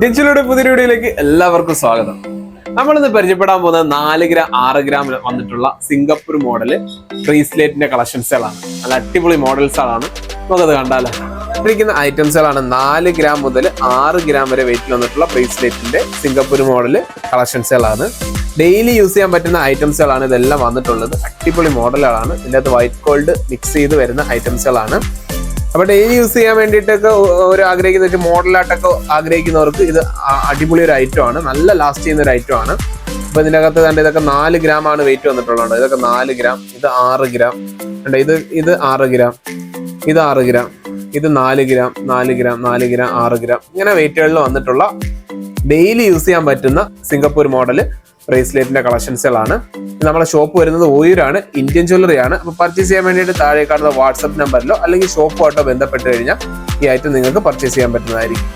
ഡിജിറ്റലുടെ പുതിയ വീഡിയോയിലേക്ക് എല്ലാവർക്കും സ്വാഗതം. നമ്മളിന്ന് പരിചയപ്പെടാൻ പോകുന്നത് 4 ഗ്രാം 6 ഗ്രാമിൽ വന്നിട്ടുള്ള സിംഗപ്പൂർ മോഡല് ബ്രേസ്ലെറ്റിന്റെ കളക്ഷൻസുകളാണ്. നല്ല അടിപൊളി മോഡൽസുകളാണ്. നമുക്കത് കണ്ടാലോ. ഇരിക്കുന്ന ഐറ്റംസുകളാണ് 4 ഗ്രാം മുതൽ 6 ഗ്രാം വരെ വെയിറ്റിൽ വന്നിട്ടുള്ള ബ്രേസ്ലെറ്റിന്റെ സിംഗപ്പൂർ മോഡല് കളക്ഷൻസുകളാണ്. ഡെയിലി യൂസ് ചെയ്യാൻ പറ്റുന്ന ഐറ്റംസുകളാണ് ഇതെല്ലാം വന്നിട്ടുള്ളത്. അടിപൊളി മോഡലുകളാണ്. ഇതിൻ്റെ അകത്ത് വൈറ്റ് ഗോൾഡ് മിക്സ് ചെയ്ത് വരുന്ന ഐറ്റംസുകളാണ്. അപ്പൊ ഡെയിലി യൂസ് ചെയ്യാൻ വേണ്ടിയിട്ടൊക്കെ ഒരു ആഗ്രഹിക്കുന്ന മോഡലായിട്ടൊക്കെ ആഗ്രഹിക്കുന്നവർക്ക് ഇത് അടിപൊളി ഒരു ഐറ്റം ആണ്. നല്ല ലാസ്റ്റ് ചെയ്യുന്ന ഒരു ഐറ്റം ആണ്. അപ്പൊ ഇതിന്റെ അകത്ത് കണ്ട ഇതൊക്കെ 4 ഗ്രാം ആണ് വെയിറ്റ് വന്നിട്ടുള്ളത്. ഇതൊക്കെ 4 ഗ്രാം, ഇത് 6 ഗ്രാം, ഇത് 6 ഗ്രാം, ഇത് 6 ഗ്രാം, ഇത് 4 ഗ്രാം, 4 ഗ്രാം, 4 ഗ്രാം, 6 ഗ്രാം, ഇങ്ങനെ വെയിറ്റുകളിൽ വന്നിട്ടുള്ള ഡെയിലി യൂസ് ചെയ്യാൻ പറ്റുന്ന സിംഗപ്പൂർ മോഡല് ബ്രേസ്ലെറ്റിന്റെ കളക്ഷൻസുകളാണ്. നമ്മളെ ഷോപ്പ് വരുന്നത് ഓയൂരാണ്. ഇന്ത്യൻ ജ്വല്ലറി ആണ്. അപ്പൊ പർച്ചേസ് ചെയ്യാൻ വേണ്ടിയിട്ട് താഴെ കാണുന്ന വാട്സ്ആപ്പ് നമ്പറിലോ അല്ലെങ്കിൽ ഷോപ്പുമായിട്ടോ ബന്ധപ്പെട്ട് കഴിഞ്ഞാൽ ഈ ഐറ്റം നിങ്ങൾക്ക് പർച്ചേസ് ചെയ്യാൻ പറ്റുന്നതായിരിക്കും.